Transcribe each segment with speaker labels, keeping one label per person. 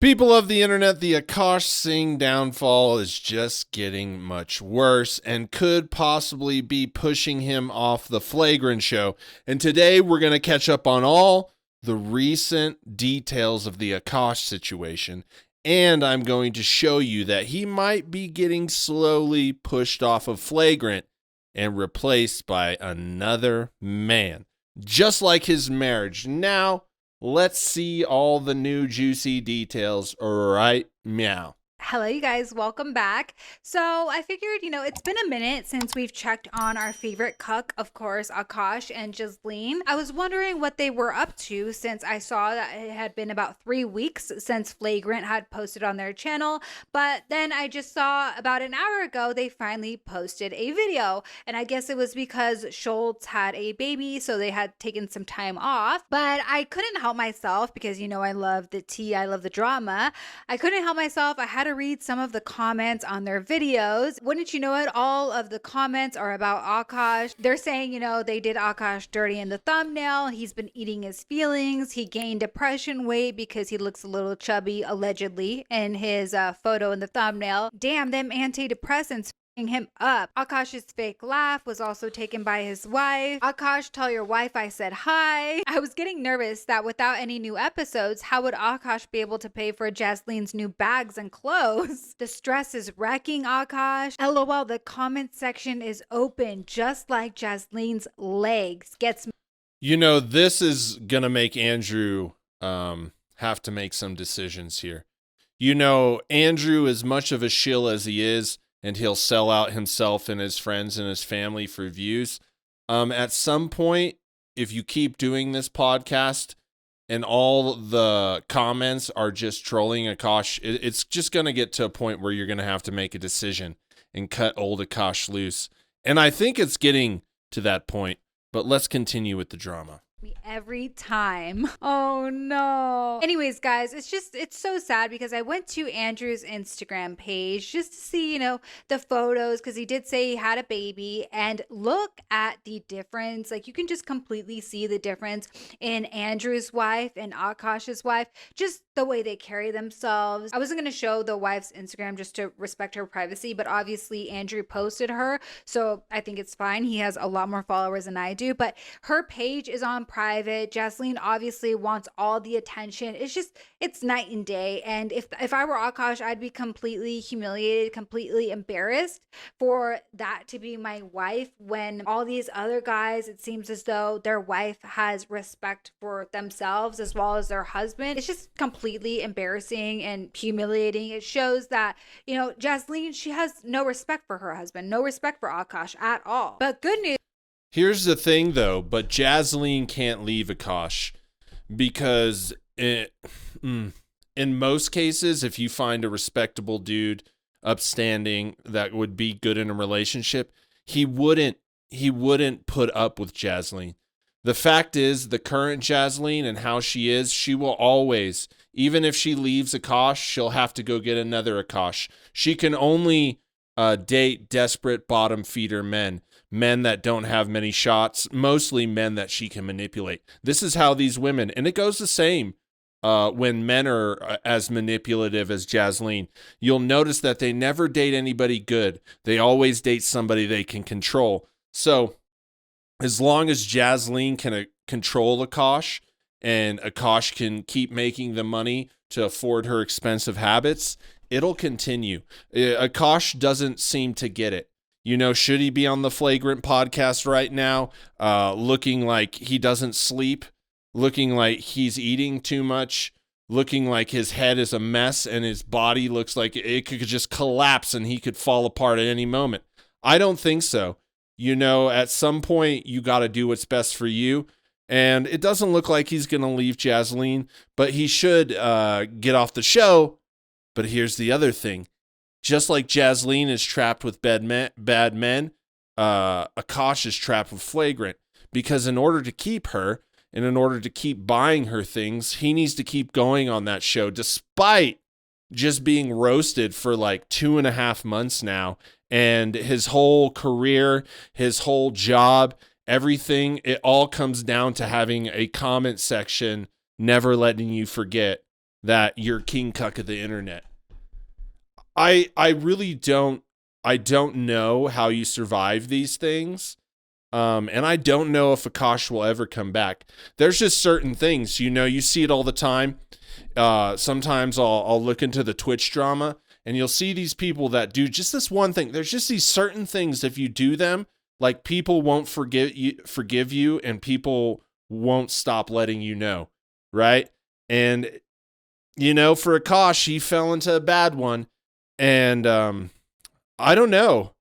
Speaker 1: People of the internet, the Akaash Singh downfall is just getting much worse and could possibly be pushing him off the Flagrant show. And today we're going to catch up on all the recent details of the Akash situation. And I'm going to show you that he might be getting slowly pushed off of Flagrant and replaced by another man, just like his marriage. Now, let's see all the new juicy details right meow.
Speaker 2: Hello, you guys. Welcome back. So I figured, it's been a minute since we've checked on our favorite cuck, of course, Akash and Jasleen. I was wondering what they were up to since I saw that it had been about 3 weeks since Flagrant had posted on their channel. But then I just saw about an hour ago, they finally posted a video. And I guess it was because Schultz had a baby, so they had taken some time off. But I couldn't help myself because, I love the tea, I love the drama. I couldn't help myself. I had to read some of the comments on their videos. Wouldn't you know it, all of the comments are about Akash. They're saying, they did Akash dirty in the thumbnail. He's been eating his feelings. He gained depression weight because he looks a little chubby, allegedly, in his photo in the thumbnail. Damn, them antidepressants him up. Akash's fake laugh was also taken by his wife. Akash, tell your wife I said hi. I was getting nervous that without any new episodes, how would Akash be able to pay for Jasleen's new bags and clothes? The stress is wrecking Akash. LOL, the comment section is open, just like Jasleen's legs.
Speaker 1: This is gonna make Andrew have to make some decisions here. Andrew, as much of a shill as he is, and he'll sell out himself and his friends and his family for views. At some point, if you keep doing this podcast and all the comments are just trolling Akash, it's just going to get to a point where you're going to have to make a decision and cut old Akash loose. And I think it's getting to that point, but let's continue with the drama.
Speaker 2: Me every time. Oh no. Anyways, guys, it's so sad because I went to Andrew's Instagram page just to see, the photos, because he did say he had a baby, and look at the difference. Like, you can just completely see the difference in Andrew's wife and Akash's wife, just the way they carry themselves. I wasn't going to show the wife's Instagram just to respect her privacy, but obviously Andrew posted her, so I think it's fine. He has a lot more followers than I do, but her page is on private. Jasleen obviously wants all the attention. It's night and day. And if I were Akash, I'd be completely humiliated, completely embarrassed for that to be my wife, when all these other guys, it seems as though their wife has respect for themselves as well as their husband. It's just completely embarrassing and humiliating. It shows that, Jasleen, she has no respect for her husband, no respect for Akash at all. But good news.
Speaker 1: Here's the thing, though, but Jasleen can't leave Akash because in most cases, if you find a respectable dude, upstanding, that would be good in a relationship, he wouldn't put up with Jasleen. The fact is, the current Jasleen and how she is, she will always, even if she leaves Akash, she'll have to go get another Akash. She can only date desperate bottom feeder men that don't have many shots, mostly men that she can manipulate. This is how these women, and it goes the same when men are as manipulative as Jasleen. You'll notice that they never date anybody good. They always date somebody they can control. So as long as Jasleen can control Akash and Akash can keep making the money to afford her expensive habits, it'll continue. Akash doesn't seem to get it. Should he be on the Flagrant podcast right now, looking like he doesn't sleep, looking like he's eating too much, looking like his head is a mess and his body looks like it could just collapse and he could fall apart at any moment? I don't think so. At some point, you got to do what's best for you. And it doesn't look like he's going to leave Jasleen, but he should get off the show. But here's the other thing. Just like Jasleen is trapped with bad men, Akash is trapped with Flagrant. Because in order to keep her, and in order to keep buying her things, he needs to keep going on that show, despite just being roasted for like 2.5 months now. And his whole career, his whole job, everything, it all comes down to having a comment section never letting you forget that you're king cuck of the internet. I really don't know how you survive these things. And I don't know if Akash will ever come back. There's just certain things, you see it all the time. Sometimes I'll look into the Twitch drama and you'll see these people that do just this one thing. There's just these certain things, if you do them, like people won't forgive you and people won't stop letting you know. Right. And, for Akash, he fell into a bad one. And, I don't know.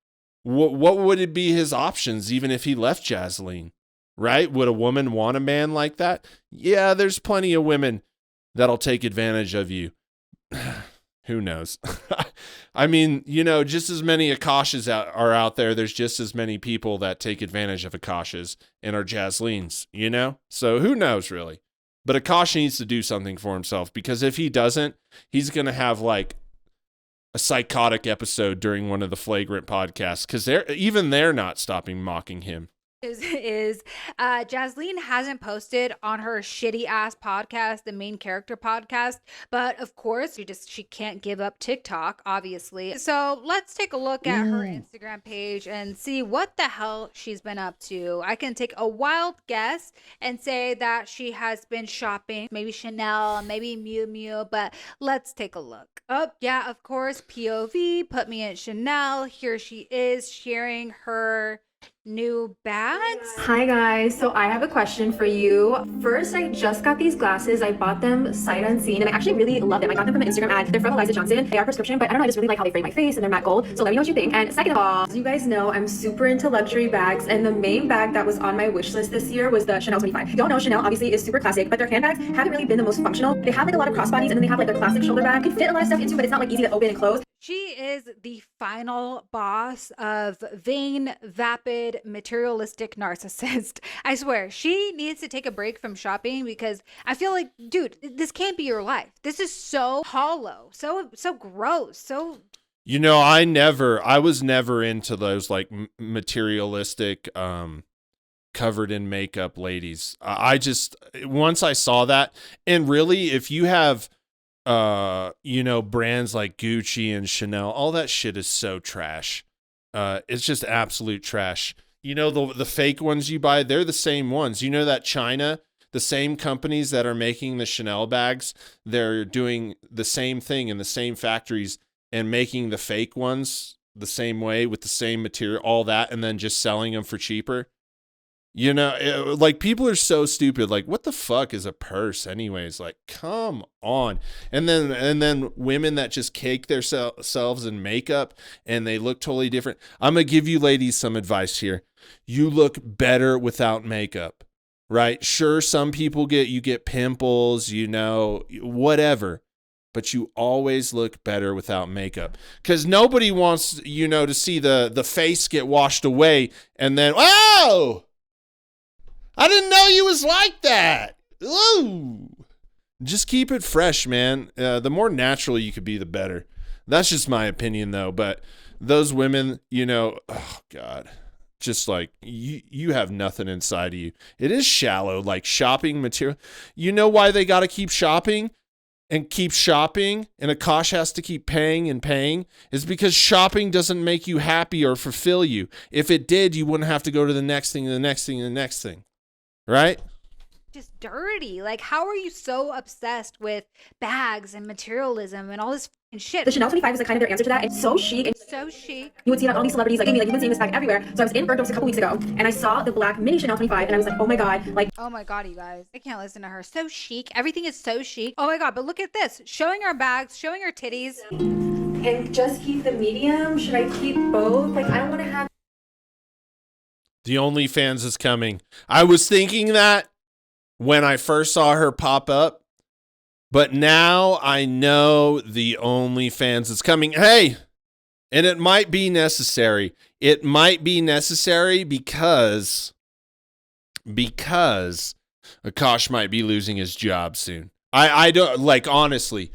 Speaker 1: What would it be his options, even if he left Jasleen, right? Would a woman want a man like that? Yeah, there's plenty of women that'll take advantage of you. Who knows? I mean, just as many Akashes are out there, there's just as many people that take advantage of Akashes and are Jasleens, So who knows, really? But Akash needs to do something for himself, because if he doesn't, he's going to have like a psychotic episode during one of the Flagrant podcasts, because they're not stopping mocking him.
Speaker 2: Jasleen hasn't posted on her shitty ass podcast, the main character podcast, but of course she can't give up TikTok, obviously. So let's take a look at her Instagram page and see what the hell she's been up to. I can take a wild guess and say that she has been shopping, maybe Chanel, maybe Miu Miu, but let's take a look. Oh yeah, of course, POV, put me in Chanel. Here she is sharing her new bags.
Speaker 3: Hi guys, so I have a question for you. First, I just got these glasses. I bought them sight unseen and I actually really love them. I got them from an Instagram ad. They're from Eliza Johnson. They are prescription, but I don't know, I just really like how they frame my face and they're matte gold. So let me know what you think. And second of all, as you guys know, I'm super into luxury bags, and the main bag that was on my wish list this year was the Chanel 25. Y'all know Chanel obviously is super classic, but their handbags haven't really been the most functional. They have like a lot of crossbodies, and then they have like their classic shoulder bag. Could fit a lot of stuff into, but it's not like easy to open and close.
Speaker 2: She is the final boss of vain, vapid, materialistic narcissist. I swear, she needs to take a break from shopping, because I feel like, dude, this can't be your life. This is so hollow, so gross, so...
Speaker 1: I was never into those like materialistic, covered in makeup ladies. I just, once I saw that, and really, if you have... brands like Gucci and Chanel, all that shit is so trash. It's just absolute trash. The fake ones you buy, they're the same ones. That China, the same companies that are making the Chanel bags, they're doing the same thing in the same factories and making the fake ones the same way with the same material, all that, and then just selling them for cheaper. Like, people are so stupid. Like, what the fuck is a purse anyways? Like, come on. And then women that just cake themselves in makeup and they look totally different. I'm going to give you ladies some advice here. You look better without makeup, right? Sure, some people get pimples, whatever. But you always look better without makeup, because nobody wants, to see the face get washed away and then, oh, I didn't know you was like that. Ooh. Just keep it fresh, man. The more natural you could be, the better. That's just my opinion, though. But those women, oh, God, just like you have nothing inside of you. It is shallow, like shopping material. You know why they got to keep shopping and keep shopping, and Akash has to keep paying and paying, is because shopping doesn't make you happy or fulfill you. If it did, you wouldn't have to go to the next thing, the next thing, the next thing. Right?
Speaker 2: Just dirty. Like, how are you so obsessed with bags and materialism and all this fucking shit?
Speaker 3: The Chanel 25 is like kind of their answer to that. It's so chic.
Speaker 2: It's so chic.
Speaker 3: You would see it on all these celebrities. Like, Amy, like, you've been seeing this bag everywhere. So I was in Bergdorf's a couple weeks ago, and I saw the black mini Chanel 25, and I was like, oh my God. Like,
Speaker 2: oh my God, you guys. I can't listen to her. So chic. Everything is so chic. Oh my God, but look at this. Showing our bags, showing our titties.
Speaker 3: And just keep the medium. Should I keep both? Like, I don't want to have...
Speaker 1: The OnlyFans is coming. I was thinking that when I first saw her pop up, but now I know the OnlyFans is coming. Hey, and it might be necessary. It might be necessary because Akash might be losing his job soon. I don't, like, honestly,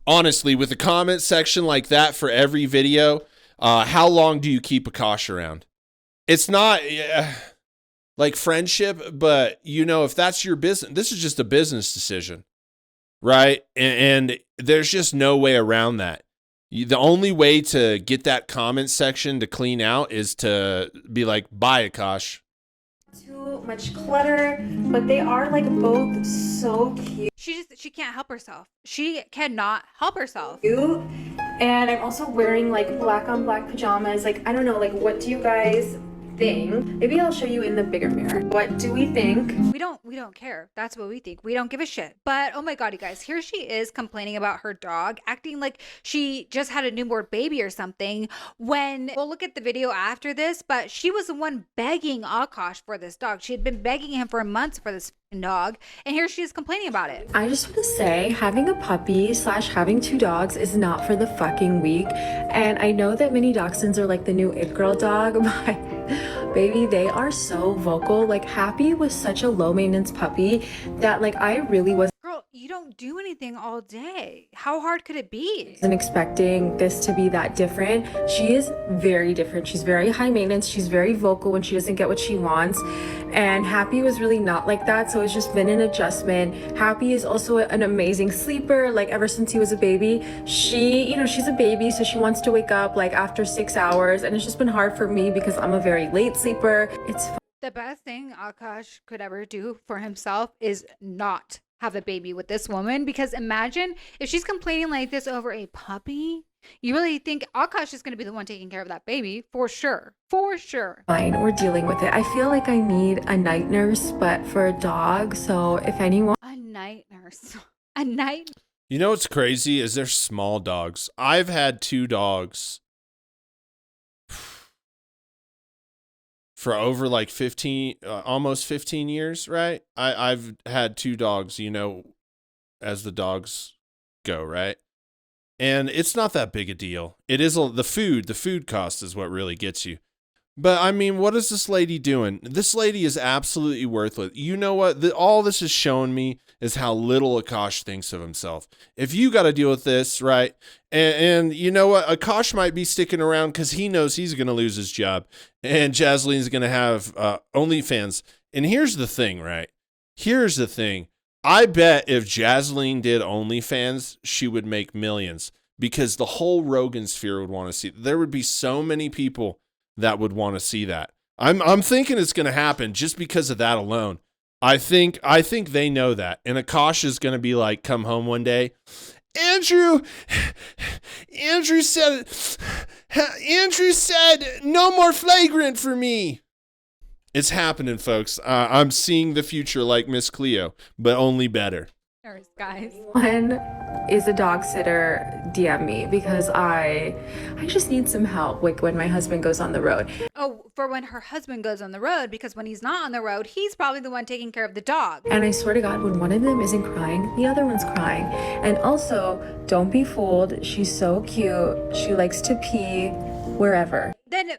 Speaker 1: with a comment section like that for every video, how long do you keep Akash around? It's not... like friendship, but if that's your business, this is just a business decision, right? And there's just no way around that. The only way to get that comment section to clean out is to be like, bye, Akash.
Speaker 3: Too much clutter, but they are like both so cute.
Speaker 2: She can't help herself. She cannot help herself.
Speaker 3: And I'm also wearing like black on black pajamas. Like, I don't know, like, what do you guys think? Maybe I'll show you in the bigger mirror. What do we think?
Speaker 2: We don't care. That's what we think. We don't give a shit. But oh my god, you guys, here she is complaining about her dog, acting like she just had a newborn baby or something. When we'll look at the video after this, but she was the one begging Akash for this dog. She had been begging him for months for this dog, and here she is complaining about it.
Speaker 3: I just want to say, having a puppy / having 2 dogs is not for the fucking weak. And I know that mini dachshunds are like the new it girl dog, but baby, they are so vocal. Like, Happy was such a low maintenance puppy that like I really was
Speaker 2: Girl, you don't do anything all day. How hard could it be?
Speaker 3: wasn't expecting this to be that different. She is very different. She's very high maintenance. She's very vocal when she doesn't get what she wants. And Happy was really not like that. So it's just been an adjustment. Happy is also an amazing sleeper. Like, ever since he was a baby, she's a baby. So she wants to wake up like after 6 hours. And it's just been hard for me because I'm a very late sleeper. It's
Speaker 2: The best thing Akash could ever do for himself is not have a baby with this woman, because imagine if she's complaining like this over a puppy. You really think Akash is going to be the one taking care of that baby? For sure. For sure.
Speaker 3: fine. We're dealing with it. I feel like I need a night nurse, but for a dog. So if anyone
Speaker 2: A night nurse. A night.
Speaker 1: You know what's crazy is they're small dogs. I've had 2 dogs for over like 15, almost 15 years, right? I've had 2 dogs, as the dogs go, right? And it's not that big a deal. It is the food cost is what really gets you. But I mean, what is this lady doing? This lady is absolutely worthless. You know what? All this has shown me is how little Akash thinks of himself. If you got to deal with this, right? And you know what? Akash might be sticking around because he knows he's going to lose his job. And Jasleen's going to have OnlyFans. And here's the thing, right? Here's the thing. I bet if Jasleen did OnlyFans, she would make millions because the whole rogansphere would want to see. There would be so many people that would want to see that. I'm thinking it's going to happen just because of that alone. I think they know that. And Akash is going to be like, come home one day. Andrew said no more Flagrant for me. It's happening, folks. I'm seeing the future like Miss Cleo, but only better.
Speaker 2: Nurse, guys.
Speaker 3: One is a dog sitter, DM me because I just need some help, like when my husband goes on the road.
Speaker 2: Oh, for when her husband goes on the road, because when he's not on the road, he's probably the one taking care of the dog.
Speaker 3: And I swear to God, when one of them isn't crying, the other one's crying. And also, don't be fooled. She's so cute. She likes to pee wherever.
Speaker 2: Then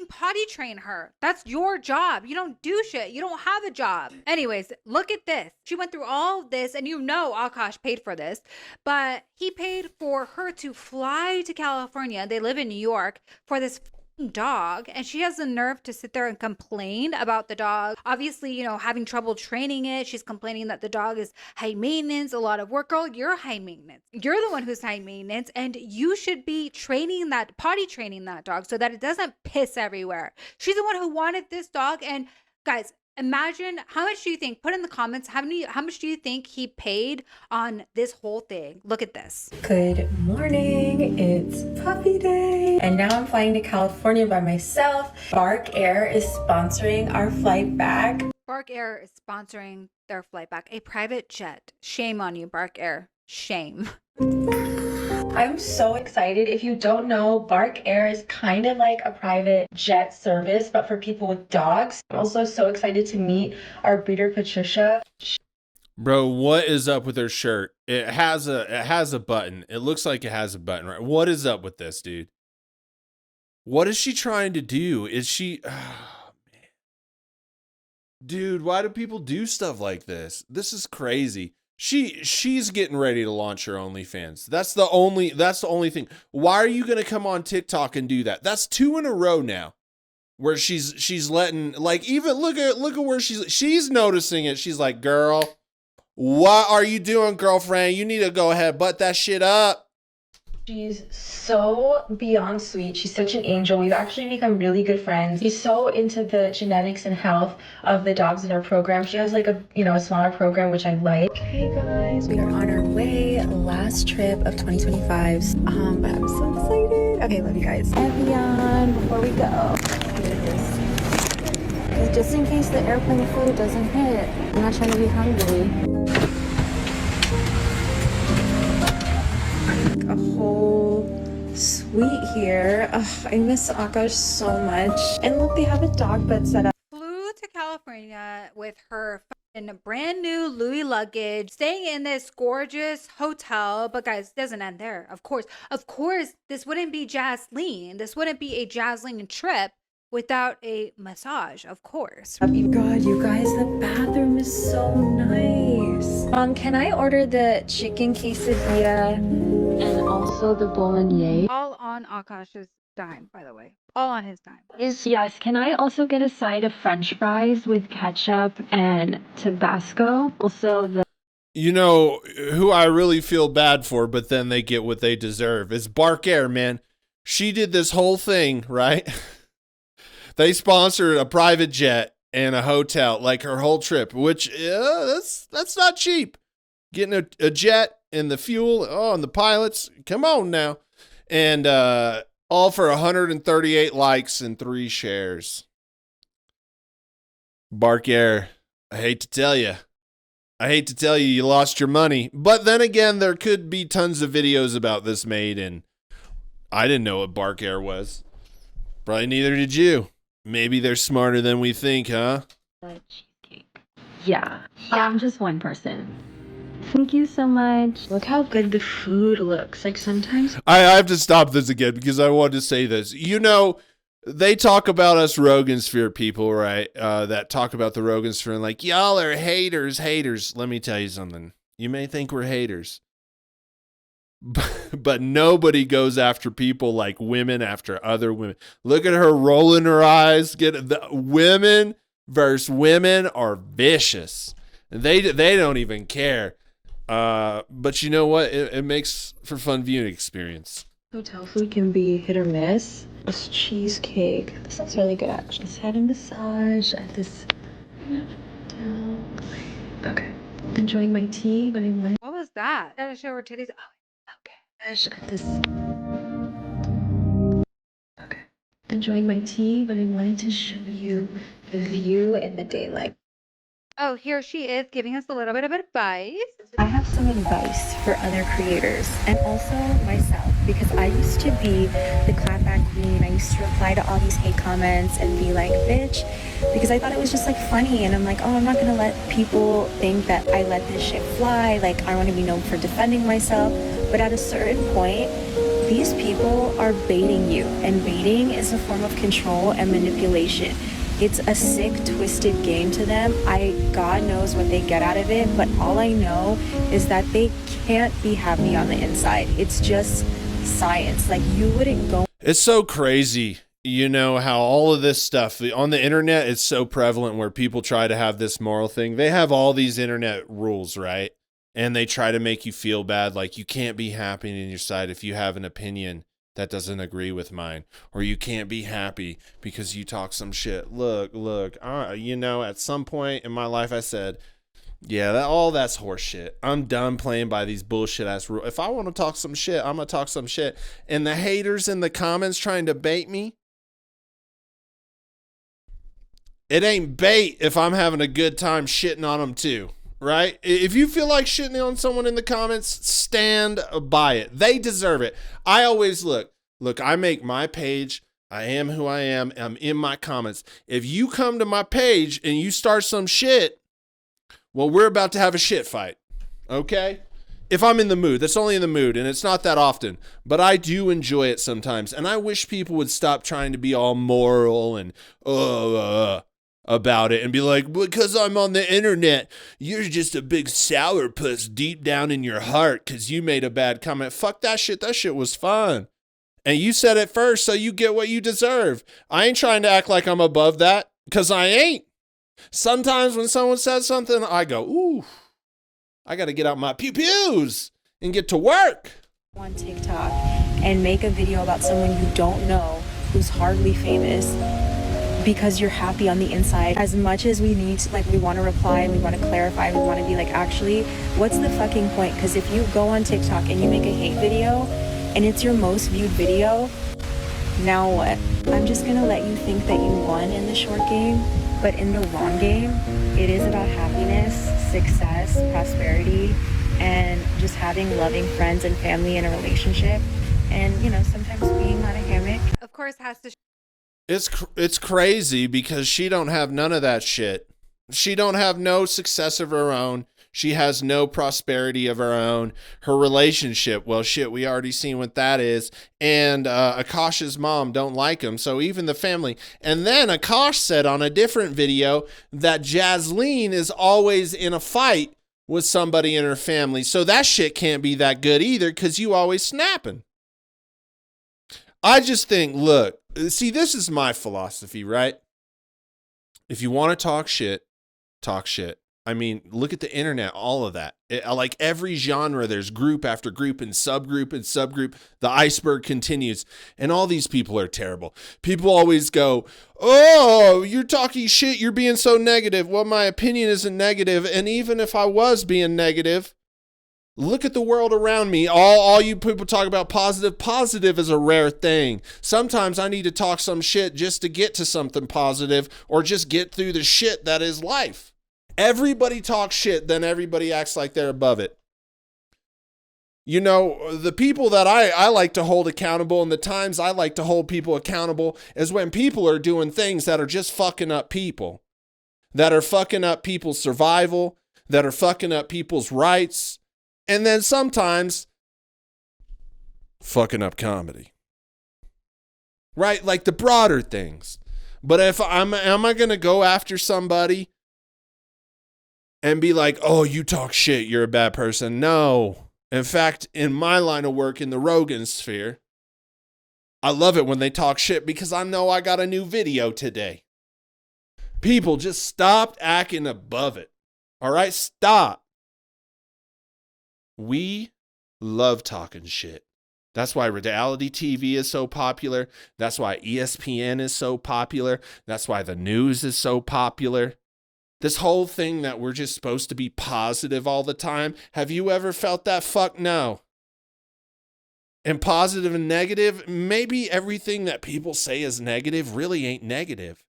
Speaker 2: potty train her. That's your job. You don't do shit. You don't have a job. Anyways, look at this. She went through all of this, and Akash paid for this, but he paid for her to fly to California. They live in New York for this dog, and she has the nerve to sit there and complain about the dog. Obviously, having trouble training it. She's complaining that the dog is high maintenance, a lot of work. Girl, you're high maintenance. You're the one who's high maintenance, and you should be potty training that dog so that it doesn't piss everywhere. She's the one who wanted this dog, and guys, imagine how much do you think? Put in the comments how much do you think he paid on this whole thing? Look at this.
Speaker 3: Good morning. It's puppy day. And now I'm flying to California by myself. Bark Air is sponsoring our flight back.
Speaker 2: Bark Air is sponsoring their flight back. A private jet. Shame on you, Bark Air. Shame.
Speaker 3: I'm so excited. If you don't know, Bark Air is kind of like a private jet service, but for people with dogs. I'm also so excited to meet our breeder, Patricia.
Speaker 1: Bro, what is up with her shirt? It has a button. It looks like it has a button, right? What is up with this, dude? What is she trying to do? Is she... Oh, man. Dude, why do people do stuff like this? This is crazy. She's getting ready to launch her OnlyFans. That's the only thing. Why are you gonna come on TikTok and do that? That's 2 in a row now, where she's letting, like, even look at where she's noticing it. She's like, girl, What are you doing, girlfriend? You need to go ahead, butt that shit up.
Speaker 3: She's so beyond sweet. She's such an angel. We've actually become really good friends. She's so into the genetics and health of the dogs in our program. She has like a smaller program, which I like. Hey guys, we are on our way. Last trip of 2025. But I'm so excited. Okay, love you guys. Evian, before we go. Just in case the airplane food doesn't hit. I'm not trying to be hungry. A whole suite here. Ugh, I miss Akash so much. And look, they have a dog bed set up.
Speaker 2: Flew to California with her brand new Louis luggage, staying in this gorgeous hotel. But guys, it doesn't end there. Of course, this wouldn't be Jasleen. This wouldn't be a Jasleen trip without a massage, of course.
Speaker 3: God, you guys, the bathroom is so nice. Can I order the chicken quesadilla and also the bolognese?
Speaker 2: All on Akash's dime, by the way. All on his dime.
Speaker 3: Yes, can I also get a side of french fries with ketchup and Tabasco? Also the...
Speaker 1: You know who I really feel bad for, but then they get what they deserve. Is Buc-ee, man. She did this whole thing, right? They sponsored a private jet and a hotel, like her whole trip, which that's not cheap. Getting a jet and the fuel, and the pilots, come on now. And all for 138 likes and 3 shares. Buc-ee, I hate to tell you you lost your money. But then again, there could be tons of videos about this made, and I didn't know what Buc-ee was. Probably neither did you. Maybe they're smarter than we think, huh?
Speaker 3: Cheesecake. Yeah, I'm just one person. Thank you so much. Look how good the food looks. Like sometimes
Speaker 1: I have to stop this again because I wanted to say this. You know, they talk about us rogansphere people, right? That talk about the rogansphere and like, y'all are haters. Let me tell you something. You may think we're haters. But nobody goes after people like women after other women. Look at her rolling her eyes. Women versus women are vicious. They don't even care. But you know what? It makes for fun viewing experience.
Speaker 3: hotel food can be hit or miss. This cheesecake. This looks really good actually. Just had a massage at this hotel. Okay. Enjoying my tea, but I'm
Speaker 2: What was that? Gotta show her titties. Oh, okay.
Speaker 3: at this. Okay. Enjoying my tea, but I wanted to show you the view in the daylight.
Speaker 2: Oh, here she is giving us a little bit of advice.
Speaker 3: I have some advice for other creators and also myself because I used to be the clapback queen. I used to reply to all these hate comments and be like, bitch, because I thought it was just like funny. And I'm like, oh, I'm not gonna let people think that I let this shit fly. Like, I want to be known for defending myself. But at a certain point, these people are baiting you, and baiting is a form of control and manipulation. It's a sick, twisted game to them. God knows what they get out of it, but all I know is that they can't be happy on the inside. It's just science. Like, you wouldn't go.
Speaker 1: It's so crazy, you know, how all of this stuff on the internet is so prevalent where people try to have this moral thing. They have all these internet rules, right? And they try to make you feel bad, like you can't be happy in your side if you have an opinion that doesn't agree with mine, or you can't be happy because you talk some shit. Look, you know, at some point in my life I said, yeah, that's horse shit. I'm done playing by these bullshit ass rules. If I want to talk some shit, I'm going to talk some shit. And the haters in the comments trying to bait me, it ain't bait if I'm having a good time shitting on them too. Right? If you feel like shitting on someone in the comments, stand by it. They deserve it. I always look, I make my page. I am who I am. I'm in my comments. If you come to my page and you start some shit, well, we're about to have a shit fight. Okay? If I'm in the mood, that's only in the mood, and it's not that often, but I do enjoy it sometimes. And I wish people would stop trying to be all moral and about it and be like, because I'm on the internet, you're just a big sourpuss deep down in your heart because you made a bad comment. Fuck that shit. That shit was fun. And you said it first, so you get what you deserve. I ain't trying to act like I'm above that because I ain't. Sometimes when someone says something, I go, ooh, I got to get out my pew-pews and get to work.
Speaker 4: On TikTok and make a video about someone you don't know who's hardly famous because you're happy on the inside. As much as we need to, like, we want to reply, we want to clarify, we want to be like, actually, what's the fucking point? Because if you go on TikTok and you make a hate video and it's your most viewed video, now what? I'm just gonna let you think that you won in the short game, but in the long game, it is about happiness, success, prosperity, and just having loving friends and family in a relationship. And, you know, sometimes being on a hammock.
Speaker 2: Of course, has to.
Speaker 1: It's crazy because she don't have none of that shit. She don't have no success of her own. She has no prosperity of her own. Her relationship, well, shit, we already seen what that is. And Akash's mom don't like him, so even the family. And then Akash said on a different video that Jasleen is always in a fight with somebody in her family. So that shit can't be that good either because you always snapping. I just think, look, see, this is my philosophy, right? If you want to talk shit, talk shit. I mean, look at the internet, all of that. Like every genre, there's group after group and subgroup and subgroup. The iceberg continues. And all these people are terrible. People always go, oh, you're talking shit. You're being so negative. Well, my opinion isn't negative. And even if I was being negative, look at the world around me. All you people talk about positive. Positive is a rare thing. Sometimes I need to talk some shit just to get to something positive or just get through the shit that is life. Everybody talks shit, then everybody acts like they're above it. You know, the people that I like to hold accountable and the times I like to hold people accountable is when people are doing things that are just fucking up people, that are fucking up people's survival, that are fucking up people's rights, and then sometimes fucking up comedy. Right? Like the broader things. But if am I going to go after somebody and be like, oh, you talk shit, you're a bad person? No. In fact, in my line of work in the rogansphere, I love it when they talk shit because I know I got a new video today. People, just stop acting above it. All right? Stop. We love talking shit. That's why reality TV is so popular. That's why ESPN is so popular. That's why the news is so popular. This whole thing that we're just supposed to be positive all the time. Have you ever felt that? Fuck no. And positive and negative, maybe everything that people say is negative really ain't negative.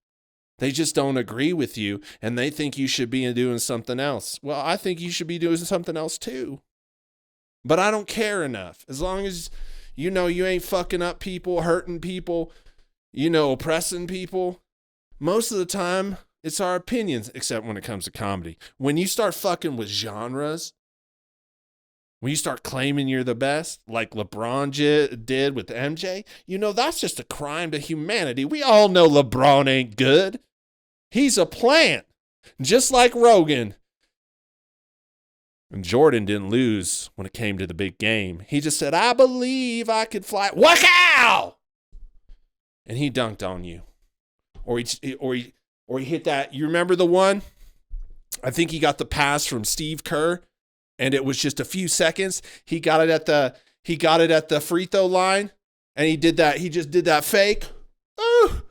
Speaker 1: They just don't agree with you and they think you should be doing something else. Well, I think you should be doing something else too. But I don't care enough. As long as, you know, you ain't fucking up people, hurting people, you know, oppressing people. Most of the time, it's our opinions, except when it comes to comedy. When you start fucking with genres, when you start claiming you're the best, like LeBron did with MJ, you know, that's just a crime to humanity. We all know LeBron ain't good. He's a plant, just like Rogan. And Jordan didn't lose when it came to the big game. He just said, I believe I could fly. Wow! And he dunked on you. Or he hit that. You remember the one? I think he got the pass from Steve Kerr, and it was just a few seconds. He got it at the free throw line, and he did that. He just did that fake. Ooh.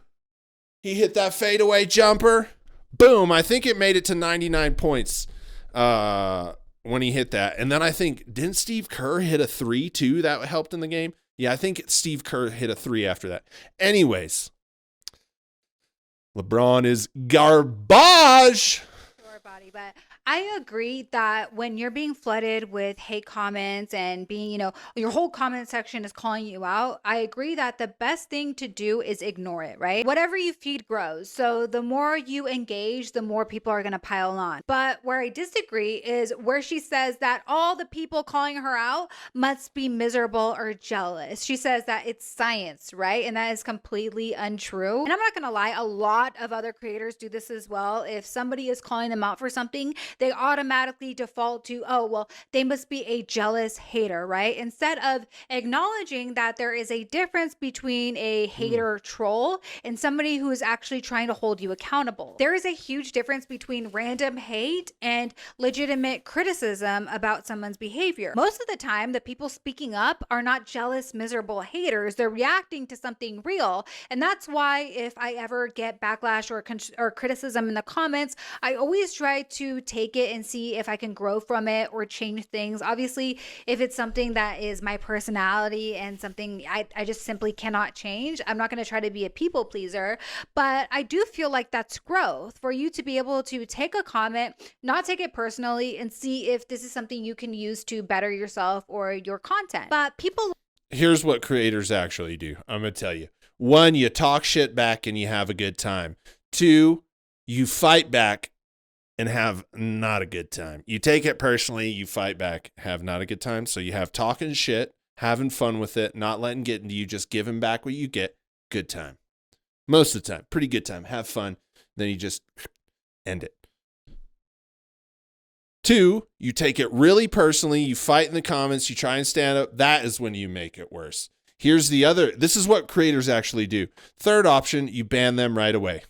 Speaker 1: He hit that fadeaway jumper. Boom. I think it made it to 99 points when he hit that. And then I think, didn't Steve Kerr hit a 3 too that helped in the game? Yeah, I think Steve Kerr hit a 3 after that. Anyways. LeBron is garbage.
Speaker 2: Sure, body, but I agree that when you're being flooded with hate comments and being, you know, your whole comment section is calling you out, I agree that the best thing to do is ignore it, right? Whatever you feed grows. So the more you engage, the more people are going to pile on. But where I disagree is where she says that all the people calling her out must be miserable or jealous. She says that it's science, right? And that is completely untrue. And I'm not going to lie, a lot of other creators do this as well. If somebody is calling them out for something, they automatically default to, oh, well, they must be a jealous hater, right? Instead of acknowledging that there is a difference between a hater troll and somebody who is actually trying to hold you accountable. There is a huge difference between random hate and legitimate criticism about someone's behavior. Most of the time, the people speaking up are not jealous, miserable haters. They're reacting to something real. And that's why if I ever get backlash or criticism in the comments, I always try to take it and see if I can grow from it or change things. Obviously, if it's something that is my personality and something I just simply cannot change, I'm not going to try to be a people pleaser. But I do feel like that's growth for you to be able to take a comment, not take it personally, and see if this is something you can use to better yourself or your content. But people...
Speaker 1: Here's what creators actually do. I'm going to tell you. 1, you talk shit back and you have a good time. 2, you fight back and have not a good time. You take it personally, you fight back, have not a good time. So you have talking shit, having fun with it, not letting get into you, just giving back what you get, good time. Most of the time, pretty good time, have fun. Then you just end it. 2, you take it really personally, you fight in the comments, you try and stand up. That is when you make it worse. Here's the other. This is what creators actually do. 3rd option, you ban them right away.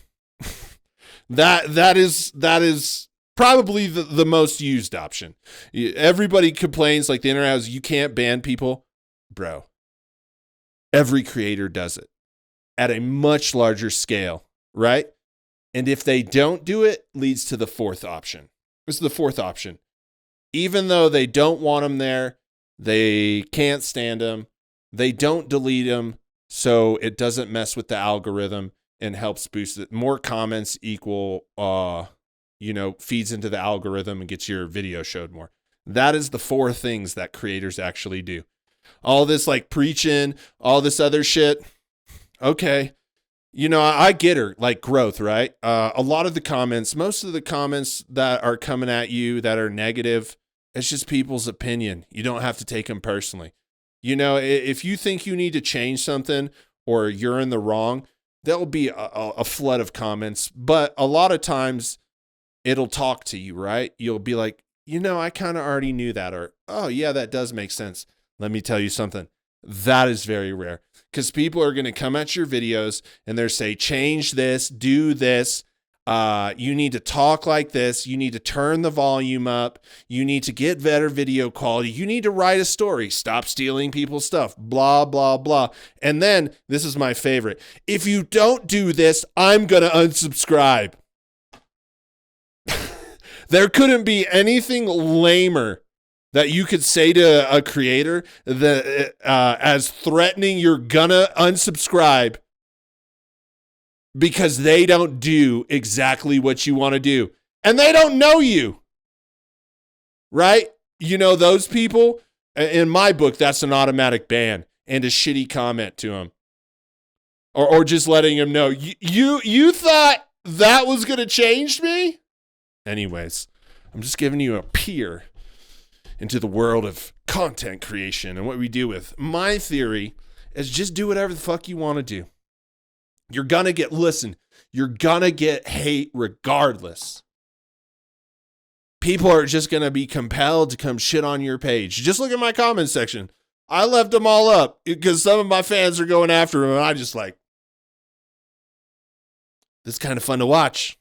Speaker 1: That is probably the most used option. Everybody complains, like the internet has, you can't ban people. Bro, every creator does it at a much larger scale, right? And if they don't do it, leads to the 4th option. This is the 4th option. Even though they don't want them there, they can't stand them, they don't delete them, so it doesn't mess with the algorithm and helps boost it. More comments equal, feeds into the algorithm and gets your video showed more. That is the 4 things that creators actually do. All this like preaching, all this other shit. Okay. I get her, like growth, right? A lot of the comments, most of the comments that are coming at you that are negative, it's just people's opinion. You don't have to take them personally. If you think you need to change something or you're in the wrong, there'll be a flood of comments. But a lot of times it'll talk to you, right? You'll be like, I kind of already knew that. Or, oh, yeah, that does make sense. Let me tell you something. That is very rare because people are going to come at your videos and they're say, change this, do this. You need to talk like this. You need to turn the volume up. You need to get better video quality. You need to write a story. Stop stealing people's stuff. Blah, blah, blah. And then this is my favorite. If you don't do this, I'm going to unsubscribe. There couldn't be anything lamer that you could say to a creator that as threatening you're gonna unsubscribe because they don't do exactly what you want to do. And they don't know you. Right? Those people, in my book, that's an automatic ban and a shitty comment to them. Or just letting them know, you thought that was going to change me? Anyways, I'm just giving you a peer into the world of content creation and what we do with. My theory is just do whatever the fuck you want to do. You're going to get hate regardless. People are just going to be compelled to come shit on your page. Just look at my comment section. I left them all up because some of my fans are going after them and I just like, this is kind of fun to watch.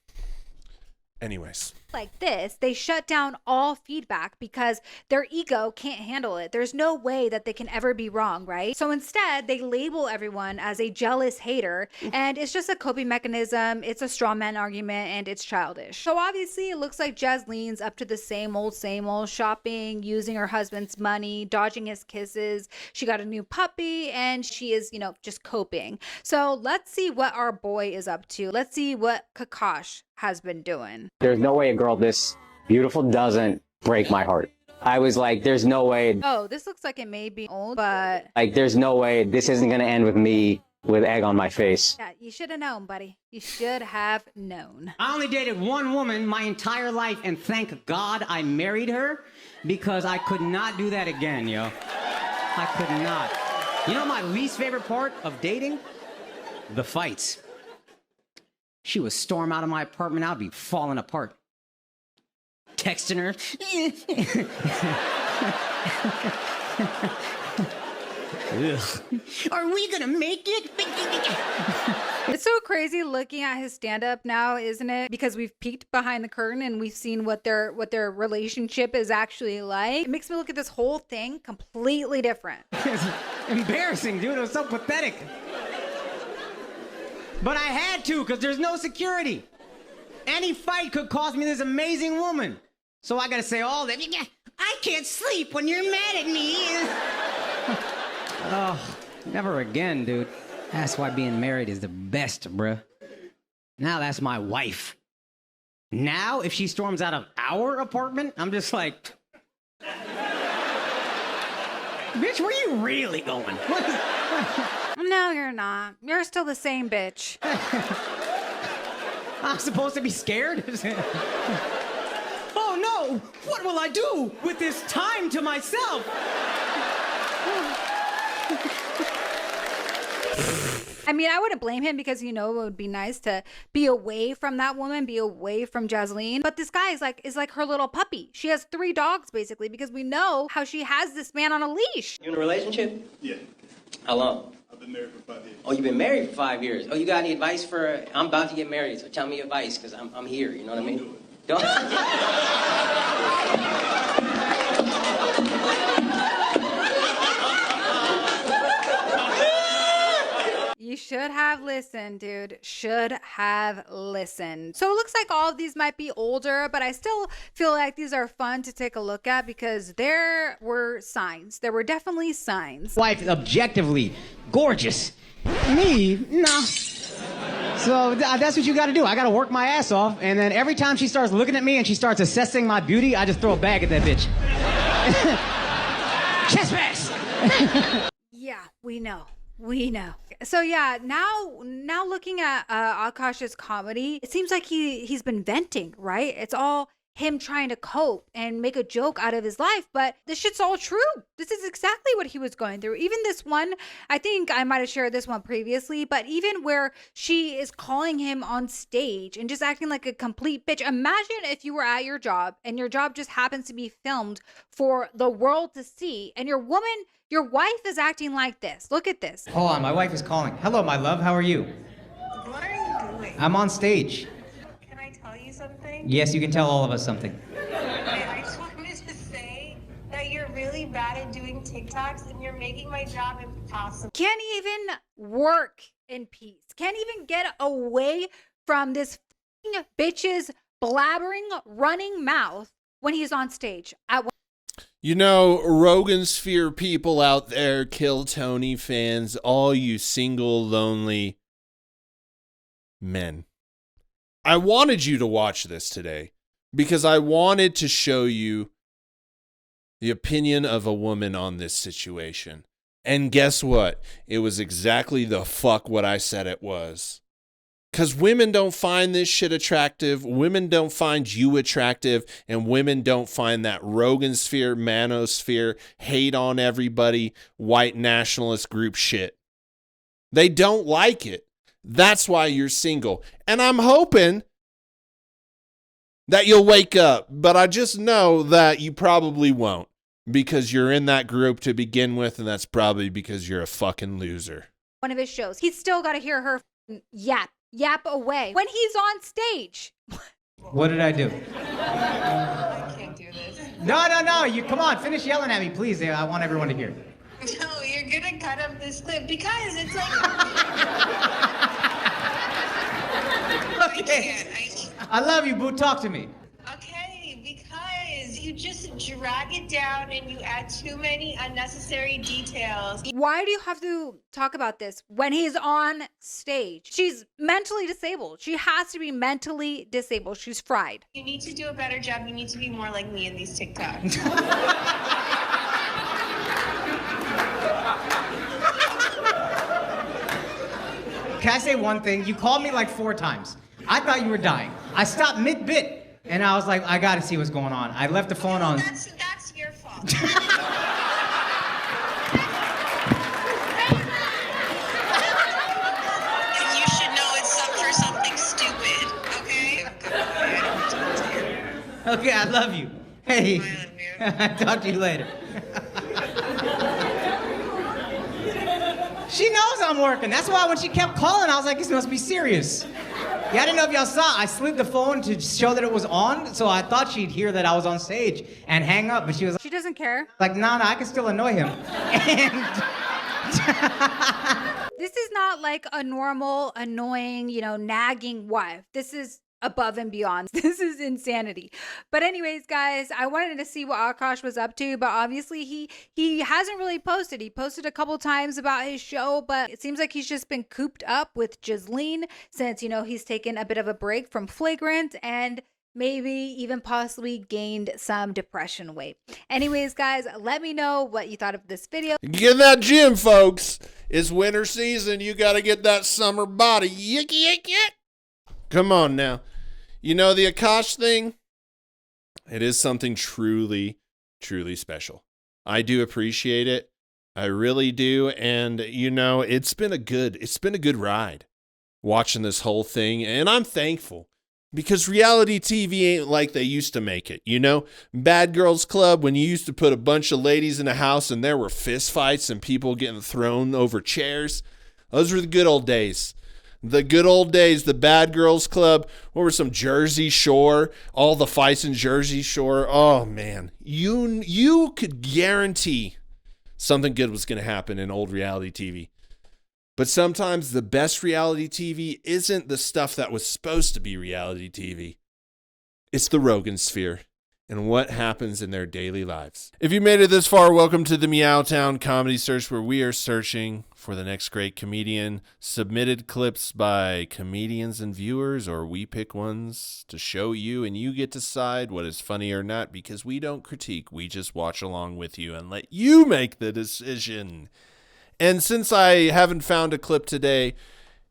Speaker 1: Anyways.
Speaker 2: Like this, they shut down all feedback because their ego can't handle it. There's no way that they can ever be wrong, right? So instead, they label everyone as a jealous hater, and it's just a coping mechanism. It's a straw man argument, and it's childish. So obviously, it looks like Jasleen's up to the same old shopping, using her husband's money, dodging his kisses. She got a new puppy, and she is, just coping. So let's see what our boy is up to. Let's see what Akash has been doing.
Speaker 5: There's no way a girl this beautiful doesn't break my heart. I was like, there's no way.
Speaker 2: Oh, this looks like it may be old, but...
Speaker 5: Like, there's no way this isn't going to end with me with egg on my face.
Speaker 2: Yeah, you should have known, buddy. You should have known.
Speaker 6: I only dated one woman my entire life, and thank God I married her because I could not do that again, yo. I could not. You know my least favorite part of dating? The fights. She would storm out of my apartment, I'd be falling apart. texting her. Are we gonna make it?
Speaker 2: It's so crazy looking at his stand-up now, isn't it? Because we've peeked behind the curtain and we've seen what their relationship is actually like. It makes me look at this whole thing completely different.
Speaker 6: It's embarrassing, dude. It was so pathetic. But I had to, because there's no security. Any fight could cost me this amazing woman. So I gotta say all that. I can't sleep when you're mad at me. Oh, never again, dude. That's why being married is the best, bruh. Now that's my wife. Now, if she storms out of our apartment, I'm just like, bitch, where you really going?
Speaker 2: No, you're not. You're still the same bitch.
Speaker 6: I'm supposed to be scared? Oh no! What will I do with this time to myself?
Speaker 2: I mean, I wouldn't blame him because, you know, it would be nice to be away from that woman, be away from Jasleen. But this guy is like her little puppy. She has 3 dogs, basically, because we know how she has this man on a leash.
Speaker 7: You in a relationship?
Speaker 8: Yeah.
Speaker 7: How long?
Speaker 8: I've been married for 5 years.
Speaker 7: Oh, you've been married for 5 years. Oh, you got any advice for... I'm about to get married, so tell me advice, because I'm here, you know what I mean? Don't.
Speaker 2: You should have listened, dude. Should have listened. So it looks like all of these might be older, but I still feel like these are fun to take a look at because there were signs. There were definitely signs.
Speaker 6: Wife, objectively gorgeous. Me? No. So that's what you got to do. I got to work my ass off, and then every time she starts looking at me and she starts assessing my beauty, I just throw a bag at that bitch. Chest pass.
Speaker 2: Yeah, we know. We know. So yeah, now looking at Akash's comedy, it seems like he's been venting, right? It's all him trying to cope and make a joke out of his life, but this shit's all true. This is exactly what he was going through. Even this one, I think I might have shared this one previously, but even where she is calling him on stage and just acting like a complete bitch. Imagine if you were at your job and your job just happens to be filmed for the world to see, and your wife is acting like this. Look at this.
Speaker 6: Hold on, my wife is calling. Hello, my love. How are you?
Speaker 9: What are you doing?
Speaker 6: I'm on stage.
Speaker 9: Can I tell you something?
Speaker 6: Yes, you can tell all of us something.
Speaker 9: I just wanted to say that you're really bad at doing TikToks and you're making my job impossible.
Speaker 2: Can't even work in peace. Can't even get away from this f***ing bitch's blabbering, running mouth when he's on stage.
Speaker 1: You know, rogansphere people out there, Kill Tony fans, all you single, lonely men. I wanted you to watch this today because I wanted to show you the opinion of a woman on this situation. And guess what? It was exactly the fuck what I said it was. Because women don't find this shit attractive. Women don't find you attractive. And women don't find that rogansphere, manosphere, hate on everybody, white nationalist group shit. They don't like it. That's why you're single. And I'm hoping that you'll wake up. But I just know that you probably won't. Because you're in that group to begin with. And that's probably because you're a fucking loser.
Speaker 2: One of his shows. He's still got to hear her yap away when he's on stage.
Speaker 6: What did I do?
Speaker 9: I can't do this.
Speaker 6: No. You come on, finish yelling at me, please. I want everyone to hear.
Speaker 9: No, you're gonna cut up this clip because it's like.
Speaker 6: Okay. I love you, Boo. Talk to me.
Speaker 9: Okay, because you just drag it down and you add too many unnecessary details.
Speaker 2: Why do you have to talk about this when he's on stage? She's mentally disabled. She has to be mentally disabled. She's fried.
Speaker 9: You need to do a better job. You need to be more like me in these TikToks.
Speaker 6: Can I say one thing? You called me like 4 times. I thought you were dying. I stopped mid-bit. And I was like, I gotta see what's going on. I left the phone on.
Speaker 9: That's your fault. You should know it's up for something stupid, okay?
Speaker 6: Okay, I love you. Hey, talk to you later. She knows I'm working. That's why when she kept calling, I was like, this must be serious. Yeah, I didn't know if y'all saw. I slid the phone to show that it was on, so I thought she'd hear that I was on stage and hang up, but she was
Speaker 2: She doesn't care.
Speaker 6: like, no, I can still annoy him. And
Speaker 2: This is not like a normal, annoying, nagging wife. This is above and beyond. This is insanity. But anyways, guys, I wanted to see what Akash was up to, but obviously he hasn't really posted. He posted a couple times about his show, but it seems like he's just been cooped up with Jasleen since, he's taken a bit of a break from Flagrant and maybe even possibly gained some depression weight. Anyways, guys, let me know what you thought of this video.
Speaker 1: Get in that gym, folks. It's winter season. You got to get that summer body. Yick. Come on now. The Akash thing, it is something truly, truly special. I do appreciate it. I really do. And, it's been a good ride watching this whole thing. And I'm thankful because reality TV ain't like they used to make it. Bad Girls Club, when you used to put a bunch of ladies in a house and there were fist fights and people getting thrown over chairs. Those were the good old days. The good old days, the Bad Girls Club. What were some Jersey Shore? All the fights in Jersey Shore. Oh, man. You could guarantee something good was going to happen in old reality TV. But sometimes the best reality TV isn't the stuff that was supposed to be reality TV. It's the rogansphere and what happens in their daily lives. If you made it this far, welcome to the MeowTown Comedy Search, where we are searching for the next great comedian. Submitted clips by comedians and viewers, or we pick ones to show you, and you get to decide what is funny or not, because we don't critique. We just watch along with you and let you make the decision. And since I haven't found a clip today,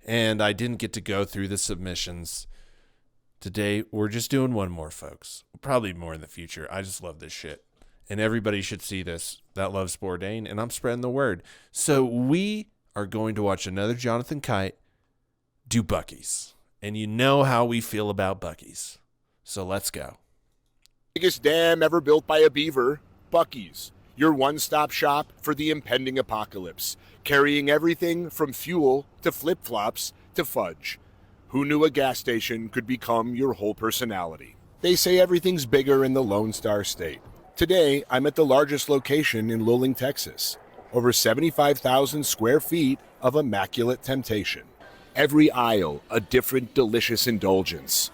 Speaker 1: and I didn't get to go through the submissions, today, we're just doing one more, folks. Probably more in the future. I just love this shit. And everybody should see this that loves Bourdain, and I'm spreading the word. So we are going to watch another Jonathan Kite do Buc-ee's. And you know how we feel about Buc-ee's. So let's go.
Speaker 8: Biggest dam ever built by a beaver, Buc-ee's. Your one-stop shop for the impending apocalypse. Carrying everything from fuel to flip-flops to fudge. Who knew a gas station could become your whole personality? They say everything's bigger in the Lone Star State. Today, I'm at the largest location in Luling, Texas. Over 75,000 square feet of immaculate temptation. Every aisle, a different delicious indulgence.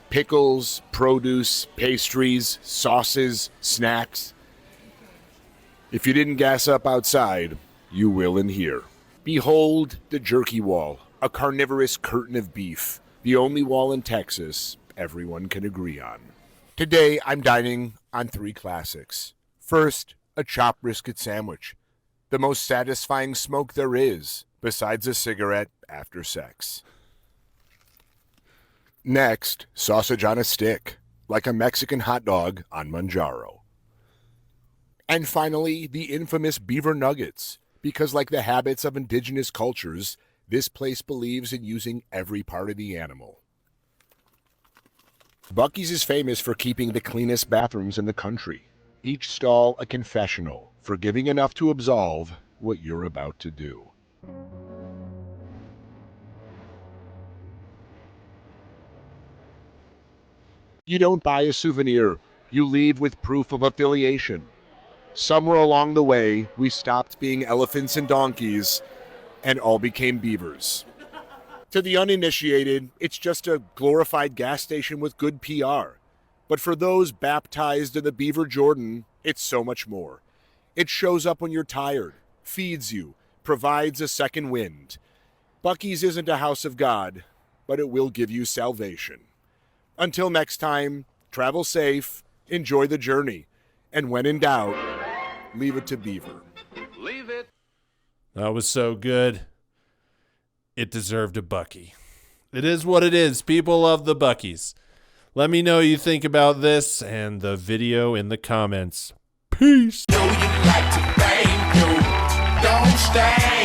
Speaker 8: Pickles, produce, pastries, sauces, snacks. If you didn't gas up outside, you will in here. Behold the jerky wall. A carnivorous curtain of beef, the only wall in Texas everyone can agree on. Today, I'm dining on 3 classics. First, a chopped brisket sandwich, the most satisfying smoke there is, besides a cigarette after sex. Next, sausage on a stick, like a Mexican hot dog on Manjaro. And finally, the infamous beaver nuggets, because like the habits of indigenous cultures, this place believes in using every part of the animal. Buc-ee's is famous for keeping the cleanest bathrooms in the country. Each stall a confessional, forgiving enough to absolve what you're about to do. You don't buy a souvenir, you leave with proof of affiliation. Somewhere along the way, we stopped being elephants and donkeys and all became beavers. To the uninitiated, it's just a glorified gas station with good PR. But for those baptized in the Beaver Jordan, it's so much more. It shows up when you're tired, feeds you, provides a second wind. Buc-ee's isn't a house of God, but it will give you salvation. Until next time, travel safe, enjoy the journey, and when in doubt, leave it to Beaver.
Speaker 10: Leave it.
Speaker 1: That was so good. It deserved a Buc-ee. It is what it is. People love the Buc-ee's. Let me know what you think about this and the video in the comments. Peace.
Speaker 10: Know you like to bang, yo. Don't stay.